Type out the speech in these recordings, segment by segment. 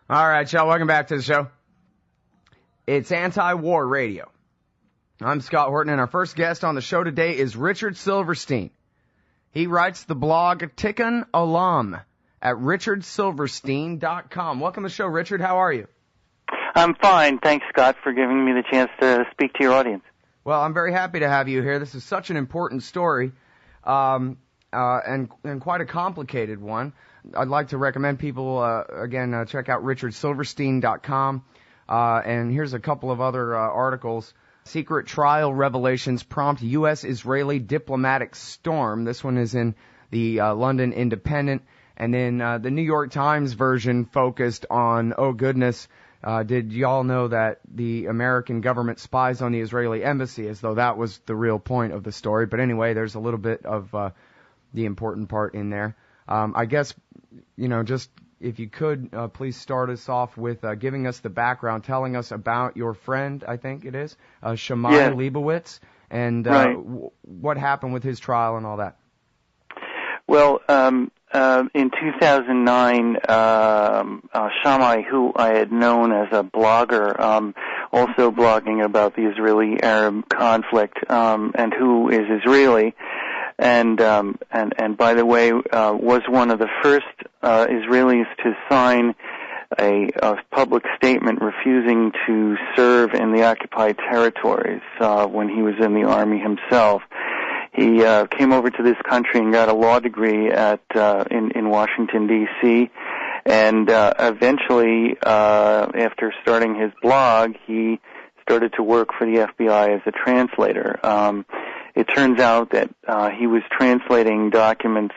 All right, y'all, welcome back to the show. It's Anti-War Radio. I'm Scott Horton, and our first guest on the show today is Richard Silverstein. He writes the blog Tikun Olam at richardsilverstein.com. Welcome to the show, Richard. How are you? I'm fine. Thanks, Scott, for giving me the chance to speak to your audience. Well, I'm very happy to have you here. This is such an important story, and quite a complicated one. I'd like to recommend people, check out richardsilverstein.com. And here's a couple of other articles. Secret trial revelations prompt U.S.-Israeli diplomatic storm. This one is in the London Independent. And then the New York Times version focused on, oh goodness, did y'all know that the American government spies on the Israeli embassy, as though that was the real point of the story. But anyway, there's a little bit of the important part in there. I guess, just if you could, please start us off with giving us the background, telling us about your friend, I think it is, Shamai Leibowitz, and what happened with his trial and all that. Well, in 2009, Shamai, who I had known as a blogger, also blogging about the Israeli-Arab conflict, and who is Israeli, and by the way, was one of the first Israelis to sign a public statement refusing to serve in the occupied territories when he was in the army himself. He came over to this country and got a law degree in Washington, D.C., and eventually, after starting his blog, he started to work for the FBI as a translator. It turns out that he was translating documents,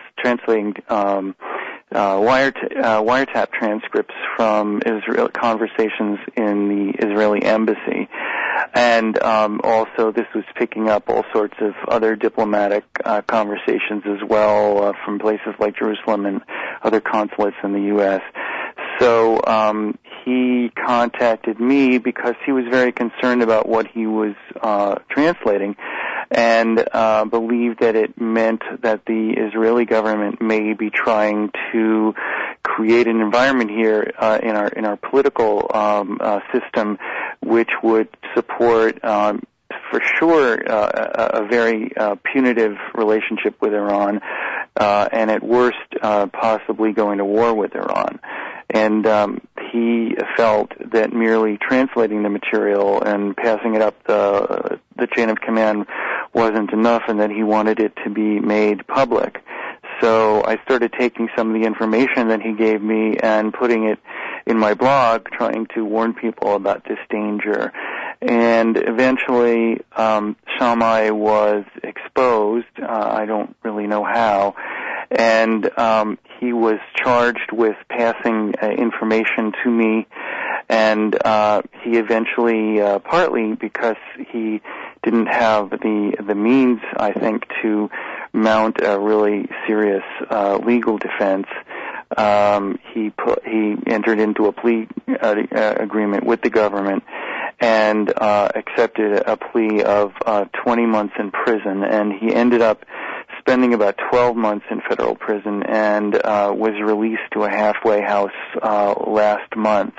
wiretap transcripts from Israel conversations in the Israeli embassy. And also this was picking up all sorts of other diplomatic conversations as well from places like Jerusalem and other consulates in the U.S. So he contacted me because he was very concerned about what he was translating, and believed that it meant that the Israeli government may be trying to create an environment here in our political system which would support for sure a very punitive relationship with Iran, and at worst possibly going to war with Iran. And he felt that merely translating the material and passing it up the chain of command wasn't enough, and that he wanted it to be made public. So I started taking some of the information that he gave me and putting it in my blog, trying to warn people about this danger. And eventually, Shamai was exposed. I don't really know how. And he was charged with passing information to me, and he eventually, partly because he didn't have the means, I think, to mount a really serious legal defense, he entered into a plea agreement with the government and accepted a plea of 20 months in prison, and he ended up spending about 12 months in federal prison and was released to a halfway house last month.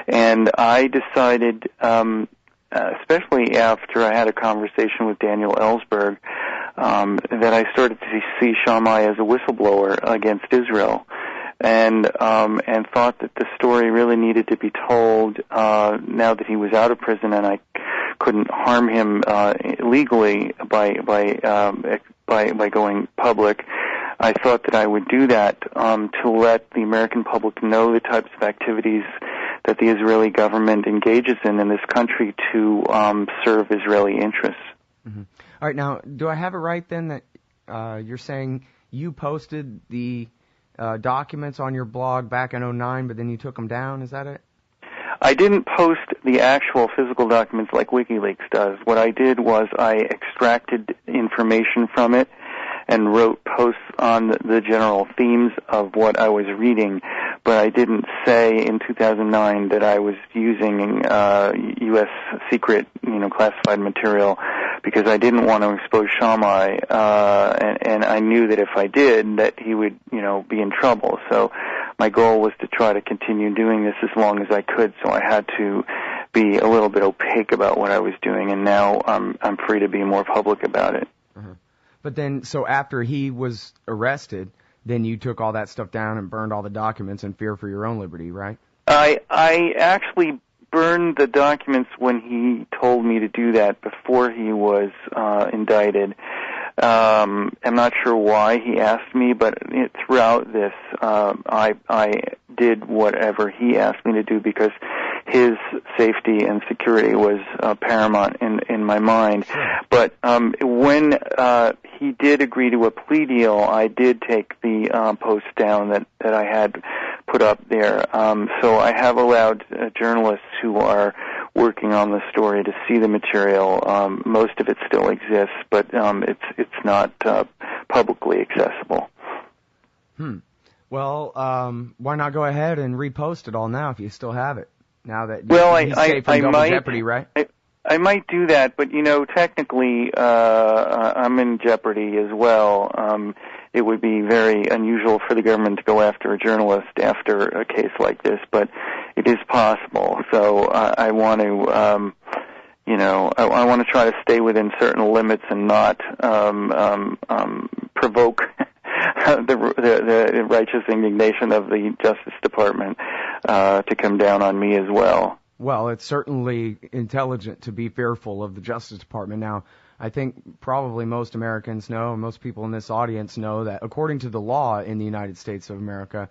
And I decided, especially after I had a conversation with Daniel Ellsberg, that I started to see Shamai as a whistleblower against Israel, and thought that the story really needed to be told now that he was out of prison, and I couldn't harm him legally by going public. I thought that I would do that to let the American public know the types of activities that the Israeli government engages in this country to serve Israeli interests. Mm-hmm. All right, now, do I have it right then that you're saying you posted the documents on your blog back in 2009, but then you took them down? Is that it? I didn't post the actual physical documents like WikiLeaks does. What I did was I extracted information from it and wrote posts on the general themes of what I was reading, but I didn't say in 2009 that I was using U.S. secret, classified material, because I didn't want to expose Shamai, and I knew that if I did, that he would, be in trouble. So my goal was to try to continue doing this as long as I could, so I had to be a little bit opaque about what I was doing, and now I'm free to be more public about it. Uh-huh. But then, so after he was arrested, then you took all that stuff down and burned all the documents in fear for your own liberty, right? I actually burned the documents when he told me to do that before he was indicted. I'm not sure why he asked me, but throughout this, I did whatever he asked me to do because his safety and security was paramount in my mind. But when he did agree to a plea deal, I did take the post down that I had put up there. So I have allowed journalists who are working on the story to see the material. Most of it still exists, but it's not publicly accessible. Well, why not go ahead and repost it all now if you still have it? Now that he's safe from double jeopardy, right? I might do that, but technically, I'm in jeopardy as well. It would be very unusual for the government to go after a journalist after a case like this, but it is possible. So I want to, I want to try to stay within certain limits and not provoke the righteous indignation of the Justice Department to come down on me as well. Well, it's certainly intelligent to be fearful of the Justice Department. Now, I think probably most Americans know, and most people in this audience know, that according to the law in the United States of America,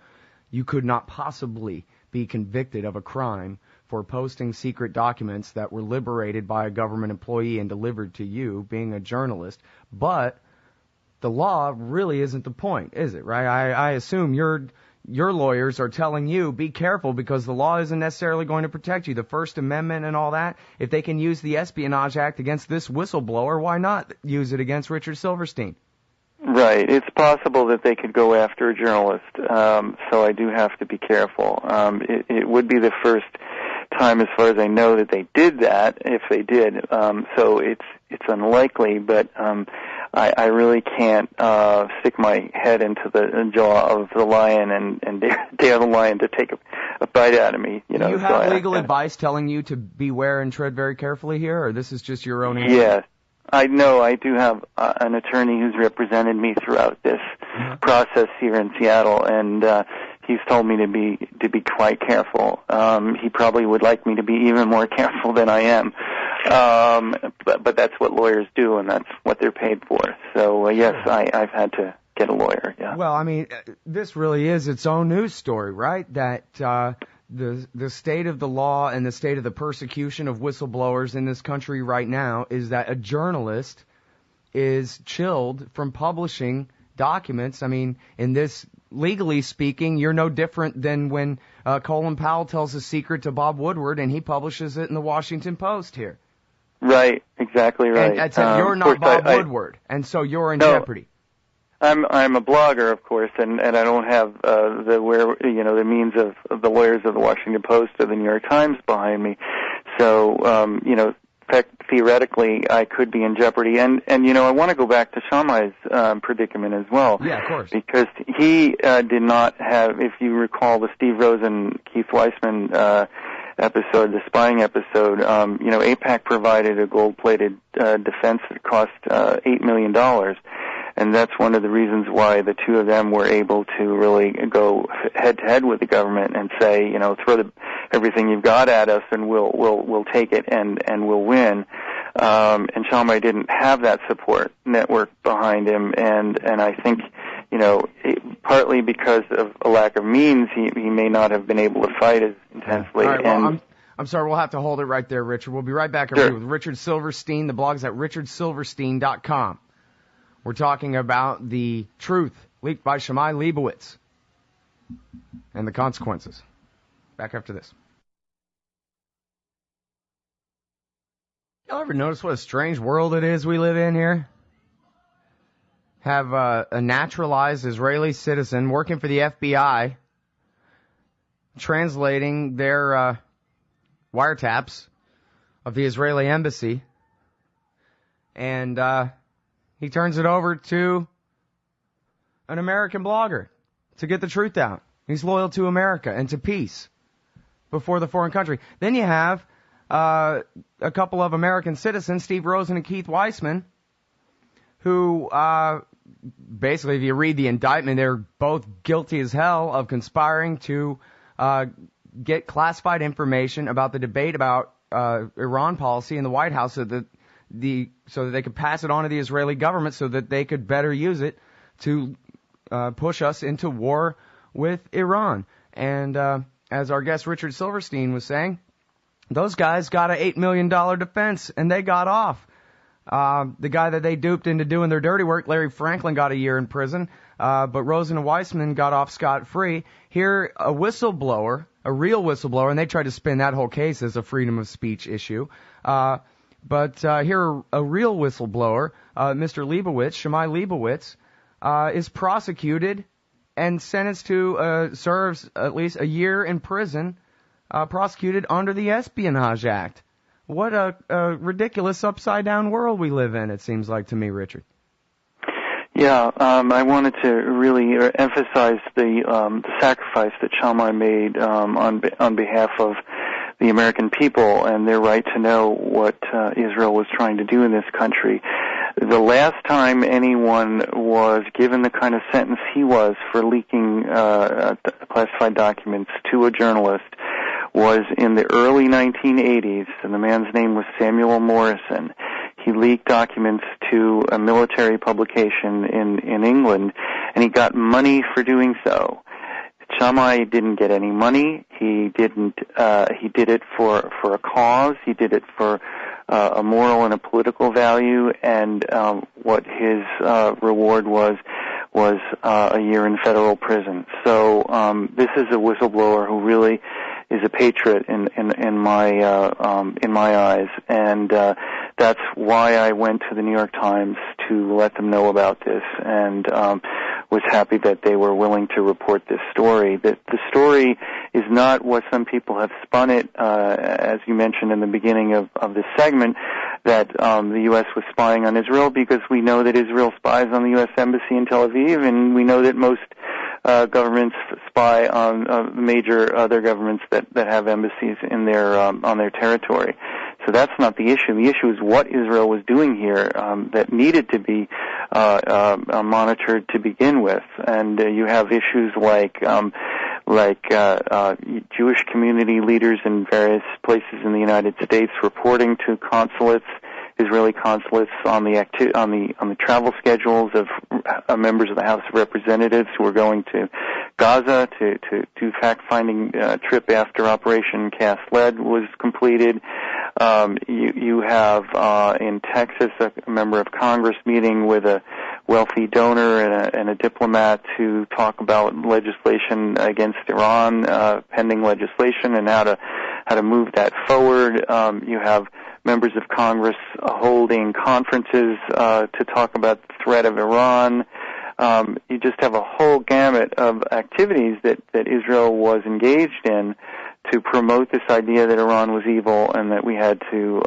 you could not possibly be convicted of a crime for posting secret documents that were liberated by a government employee and delivered to you, being a journalist. But the law really isn't the point, is it, right? I assume your lawyers are telling you, be careful, because the law isn't necessarily going to protect you. The First Amendment and all that, if they can use the Espionage Act against this whistleblower, why not use it against Richard Silverstein? Right. It's possible that they could go after a journalist, so I do have to be careful. It would be the first time, as far as I know, that they did that, if they did. So it's unlikely, but I really can't stick my head into the jaw of the lion and dare the lion to take a bite out of me. Do you have legal advice telling you to beware and tread very carefully here, or this is just your own insight? Yes. I know I do have an attorney who's represented me throughout this process here in Seattle, and he's told me to be quite careful. He probably would like me to be even more careful than I am. But that's what lawyers do, and that's what they're paid for. So, yes, I've had to get a lawyer, yeah. Well, I mean, this really is its own news story, right? That the state of the law and the state of the persecution of whistleblowers in this country right now is that a journalist is chilled from publishing documents. I mean, in this, legally speaking, you're no different than when Colin Powell tells a secret to Bob Woodward and he publishes it in the Washington Post here. Right, exactly right. And you're not Bob Woodward, and so you're in jeopardy. I'm a blogger, of course, and I don't have the means of the lawyers of the Washington Post or the New York Times behind me. So theoretically, I could be in jeopardy. And I want to go back to Shamai's predicament as well. Yeah, of course. Because he did not have, if you recall, the Steve Rosen, Keith Weissman episode, the spying episode. AIPAC provided a gold-plated defense that cost $8 million. And that's one of the reasons why the two of them were able to really go head-to-head with the government and say, throw everything you've got at us, and we'll take it and we'll win. And Shamai didn't have that support network behind him, and I think, partly because of a lack of means, he may not have been able to fight as intensely. All right, well, I'm sorry, we'll have to hold it right there, Richard. We'll be right back with Richard Silverstein. The blog's at richardsilverstein.com. We're talking about the truth leaked by Shamai Leibowitz and the consequences. Back after this. Y'all ever notice what a strange world it is we live in here? Have a naturalized Israeli citizen working for the FBI, translating their wiretaps of the Israeli embassy, and he turns it over to an American blogger to get the truth out. He's loyal to America and to peace before the foreign country. Then you have a couple of American citizens, Steve Rosen and Keith Weissman, who basically, if you read the indictment, they're both guilty as hell of conspiring to get classified information about the debate about Iran policy in the White House so that they could pass it on to the Israeli government so that they could better use it to push us into war with Iran. And as our guest Richard Silverstein was saying, those guys got an $8 million defense, and they got off. The guy that they duped into doing their dirty work, Larry Franklin, got a year in prison, but Rosen and Weissman got off scot-free. Here, a whistleblower, a real whistleblower, and they tried to spin that whole case as a freedom of speech issue. But here, a real whistleblower, Mr. Leibowitz, Shamai Leibowitz, is prosecuted and sentenced to serves at least a year in prison, prosecuted under the Espionage Act. What a ridiculous upside-down world we live in, it seems like to me, Richard. Yeah, I wanted to really emphasize the sacrifice that Shamai made on behalf of the American people and their right to know what Israel was trying to do in this country. The last time anyone was given the kind of sentence he was for leaking classified documents to a journalist was in the early 1980s, and the man's name was Samuel Morrison. He leaked documents to a military publication in England, and he got money for doing so. Shamai didn't get any money. He did it for a cause. He did it for a moral and a political value, and what his reward was a year in federal prison. So this is a whistleblower who really is a patriot in my eyes, and that's why I went to the New York Times to let them know about this, and was happy that they were willing to report this story. That the story is not what some people have spun it, as you mentioned in the beginning of this segment, that the U.S. was spying on Israel, because we know that Israel spies on the U.S. Embassy in Tel Aviv, and we know that most governments spy on major other governments that have embassies in their on their territory. So that's not the issue. The issue is what Israel was doing here that needed to be monitored to begin with. And you have issues like Jewish community leaders in various places in the United States reporting to consulates, Israeli consulates, on the travel schedules of members of the House of Representatives who are going to Gaza to do fact-finding trip after Operation Cast Lead was completed. You have in Texas a member of Congress meeting with a wealthy donor and a diplomat to talk about legislation against Iran, pending legislation, and how to move that forward. You have members of Congress holding conferences to talk about the threat of Iran. You just have a whole gamut of activities that Israel was engaged in to promote this idea that Iran was evil and that we had to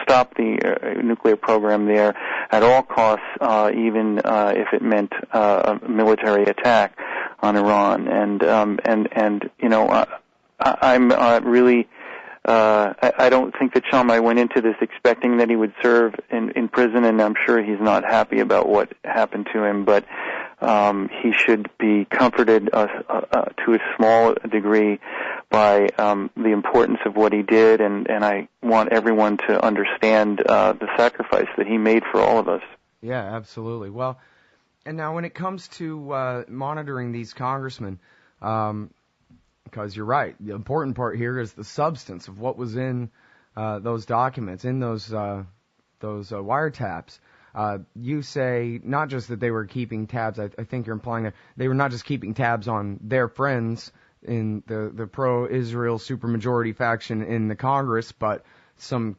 stop the nuclear program there at all costs, even if it meant a military attack on Iran. And you know, I'm really. I don't think that Shamai went into this expecting that he would serve in prison, and I'm sure he's not happy about what happened to him, but he should be comforted to a small degree by the importance of what he did, and I want everyone to understand the sacrifice that he made for all of us. Yeah, absolutely. Well, and now when it comes to monitoring these congressmen, because you're right, the important part here is the substance of what was in those documents, in those wiretaps. You say not just that they were keeping tabs. I think you're implying that they were not just keeping tabs on their friends in the pro-Israel supermajority faction in the Congress, but some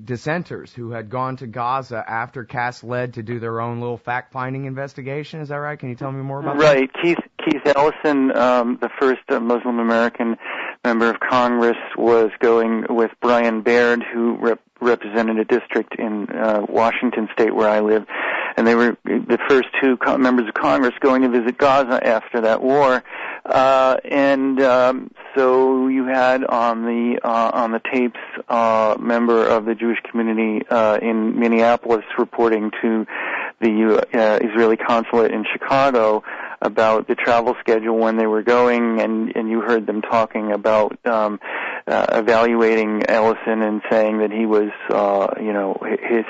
dissenters who had gone to Gaza after Cast Lead to do their own little fact-finding investigation. Is that right? Can you tell me more about that? Right. Keith Ellison, the first Muslim-American member of Congress, was going with Brian Baird, who represented a district in Washington State where I live, and they were the first two members of Congress going to visit Gaza after that war. So you had on the tapes member of the Jewish community in Minneapolis reporting to the Israeli consulate in Chicago about the travel schedule when they were going, and you heard them talking about evaluating Ellison and saying that he was,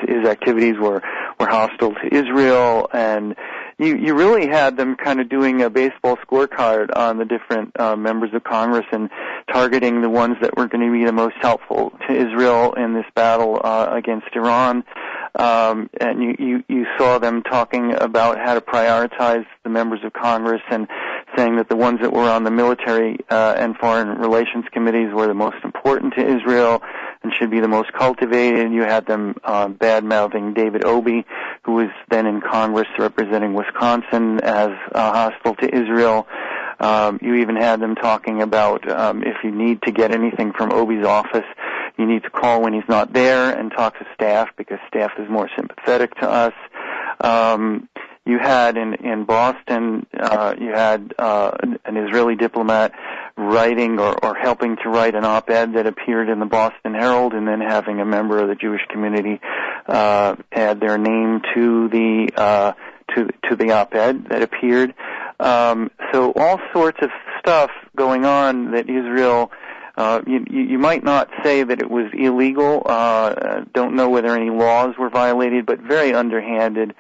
his activities were hostile to Israel, and you really had them kind of doing a baseball scorecard on the different members of Congress and targeting the ones that were going to be the most helpful to Israel in this battle against Iran. And you saw them talking about how to prioritize the members of Congress and saying that the ones that were on the military and foreign relations committees were the most important to Israel and should be the most cultivated. You had them bad-mouthing David Obey, who was then in Congress representing Wisconsin, as hostile to Israel. You even had them talking about if you need to get anything from Obey's office, you need to call when he's not there and talk to staff because staff is more sympathetic to us. You had in Boston, you had an Israeli diplomat writing or helping to write an op-ed that appeared in the Boston Herald, and then having a member of the Jewish community add their name to the op-ed that appeared. So all sorts of stuff going on that Israel. You might not say that it was illegal, don't know whether any laws were violated, but very underhanded,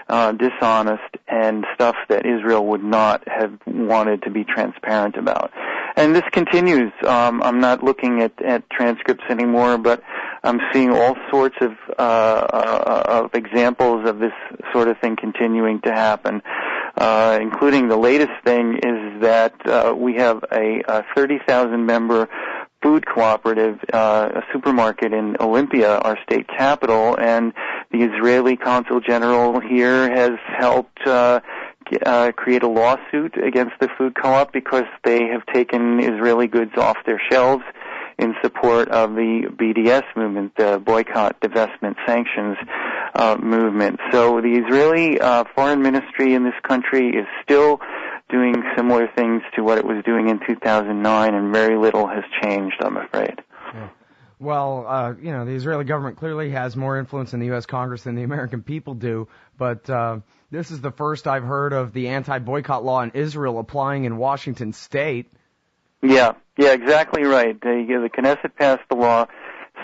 dishonest, and stuff that Israel would not have wanted to be transparent about. And this continues. I'm not looking at transcripts anymore, but I'm seeing all sorts of examples of this sort of thing continuing to happen. Including the latest thing is that we have a 30,000-member food cooperative, a supermarket in Olympia, our state capital, and the Israeli consul general here has helped create a lawsuit against the food co-op because they have taken Israeli goods off their shelves in support of the BDS movement, the Boycott, Divestment, Sanctions movement. So the Israeli foreign ministry in this country is still doing similar things to what it was doing in 2009, and very little has changed, I'm afraid. Yeah. Well, the Israeli government clearly has more influence in the U.S. Congress than the American people do, but this is the first I've heard of the anti-boycott law in Israel applying in Washington State. Yeah, exactly right. The Knesset passed the law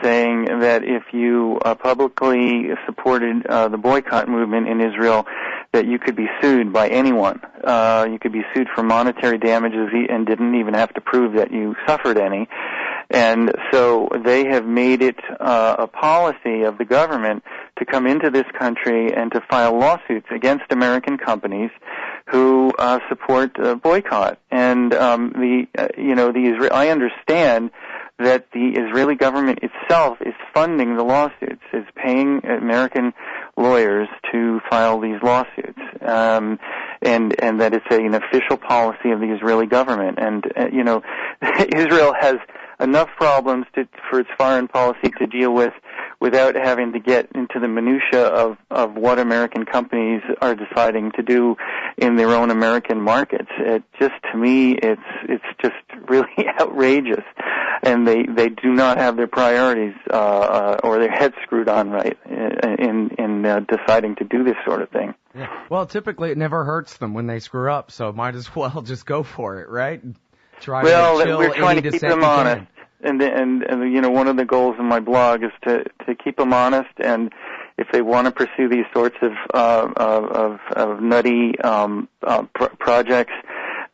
saying that if you publicly supported the boycott movement in Israel, that you could be sued by anyone. You could be sued for monetary damages and didn't even have to prove that you suffered any. And so they have made it a policy of the government to come into this country and to file lawsuits against American companies who support boycott. And I understand that the Israeli government itself is funding the lawsuits, is paying American lawyers to file these lawsuits, and that it's an official policy of the Israeli government. And Israel has enough problems for its foreign policy to deal with without having to get into the minutia of what American companies are deciding to do in their own American markets. To me, it's just really outrageous, and they do not have their priorities or their heads screwed on right in deciding to do this sort of thing. Yeah. Well, typically it never hurts them when they screw up, so might as well just go for it, right? We're trying to keep them honest, and one of the goals of my blog is to keep them honest, and if they want to pursue these sorts of nutty projects,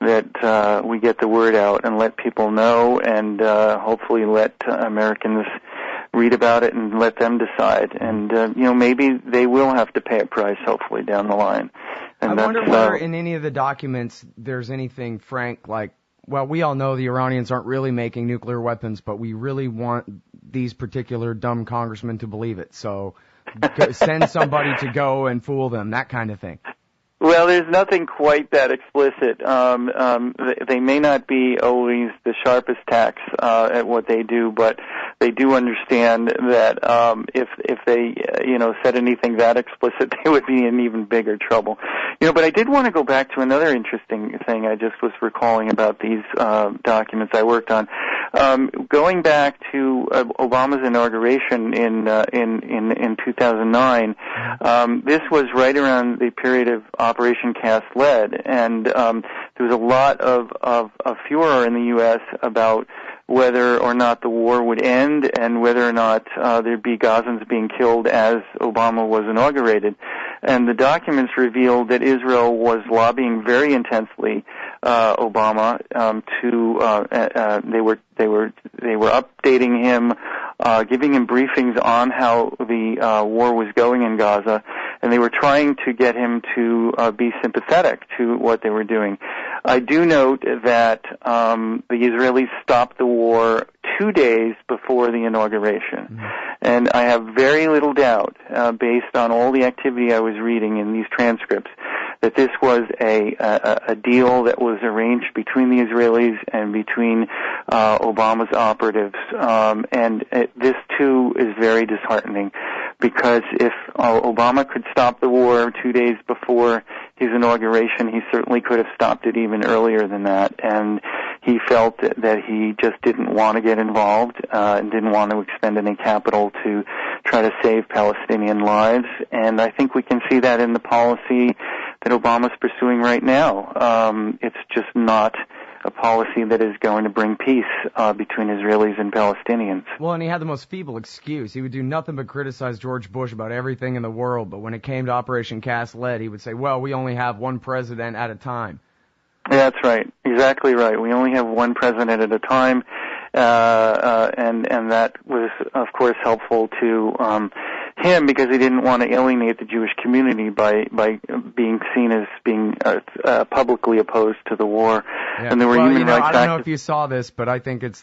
that we get the word out and let people know, and hopefully let Americans read about it and let them decide. And maybe they will have to pay a price, hopefully, down the line. And I wonder whether in any of the documents there's anything frank like, well, we all know the Iranians aren't really making nuclear weapons, but we really want these particular dumb congressmen to believe it. So send somebody to go and fool them, that kind of thing. Well, there's nothing quite that explicit. They may not be always the sharpest tacks at what they do, but they do understand that if they said anything that explicit, they would be in even bigger trouble. But I did want to go back to another interesting thing I just was recalling about these documents I worked on. Going back to Obama's inauguration in 2009, this was right around the period of Operation Cast Lead, and there was a lot of furor in the U.S. about whether or not the war would end and whether or not there'd be Gazans being killed as Obama was inaugurated. And the documents revealed that Israel was lobbying very intensely Obama they were updating him, giving him briefings on how the war was going in Gaza, and they were trying to get him to be sympathetic to what they were doing. I do note that the Israelis stopped the war 2 days before the inauguration. Mm-hmm. And I have very little doubt, based on all the activity I was reading in these transcripts, that this was a deal that was arranged between the Israelis and between Obama's operatives. This, too, is very disheartening, because if Obama could stop the war 2 days before his inauguration, he certainly could have stopped it even earlier than that. And he felt that he just didn't want to get involved and didn't want to expend any capital to try to save Palestinian lives. And I think we can see that in the policy that Obama's pursuing right now. It's just not a policy that is going to bring peace between Israelis and Palestinians. Well, and he had the most feeble excuse. He would do nothing but criticize George Bush about everything in the world, but when it came to Operation Cast Lead, he would say, well, we only have one president at a time. Yeah, that's right. Exactly right. We only have one president at a time, and that was, of course, helpful to him because he didn't want to alienate the Jewish community by being seen as being publicly opposed to the war. Yeah. And there were human rights. I don't know if you saw this, but I think it's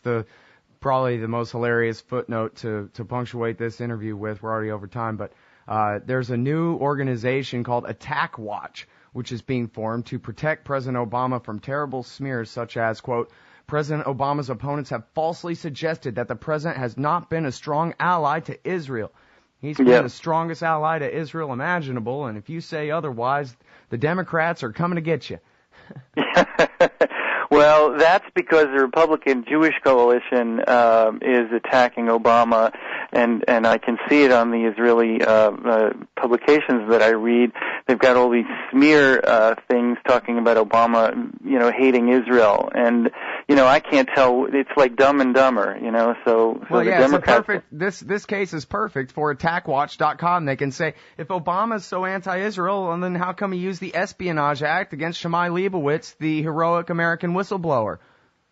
probably the most hilarious footnote to punctuate this interview with. We're already over time, but there's a new organization called Attack Watch, which is being formed to protect President Obama from terrible smears such as, quote, President Obama's opponents have falsely suggested that the president has not been a strong ally to Israel. He's been the strongest ally to Israel imaginable, and if you say otherwise, the Democrats are coming to get you. Well, that's because the Republican Jewish coalition is attacking Obama, and I can see it on the Israeli publications that I read. They've got all these smear things talking about Obama, hating Israel, and I can't tell. It's like Dumb and Dumber, So well, the Democrats. So perfect. This case is perfect for AttackWatch.com. They can say if Obama's so anti-Israel, then how come he used the Espionage Act against Shamai Leibowitz, the heroic American whistleblower?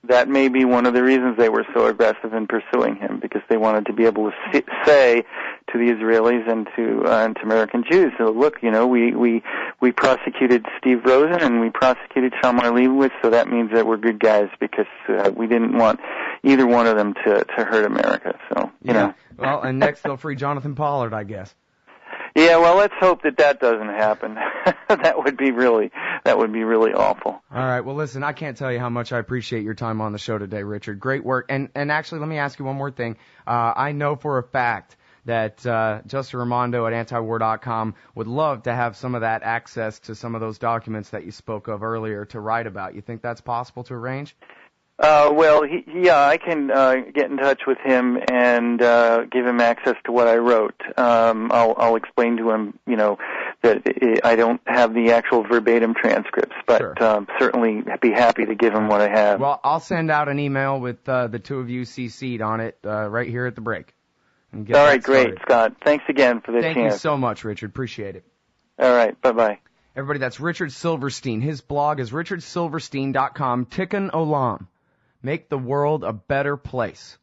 That may be one of the reasons they were so aggressive in pursuing him, because they wanted to be able to say to the Israelis and to American Jews, so look, we prosecuted Steve Rosen and we prosecuted Shamai Leibowitz, so that means that we're good guys because we didn't want either one of them to hurt America. So you know. Well, and next they'll free Jonathan Pollard, I guess. Yeah, well, let's hope that doesn't happen. That would be really awful. All right. Well, listen, I can't tell you how much I appreciate your time on the show today, Richard. Great work. And actually, let me ask you one more thing. I know for a fact that Justin Raimondo at antiwar.com would love to have some of that access to some of those documents that you spoke of earlier to write about. You think that's possible to arrange? Well, I can get in touch with him and give him access to what I wrote. I'll explain to him, that I don't have the actual verbatim transcripts, but sure. Certainly be happy to give him what I have. Well, I'll send out an email with the two of you CC'd on it right here at the break. All right, great, Scott. Thanks again for this chance. Thank you so much, Richard. Appreciate it. All right, bye-bye. Everybody, that's Richard Silverstein. His blog is richardsilverstein.com. Tikun Olam. Make the world a better place.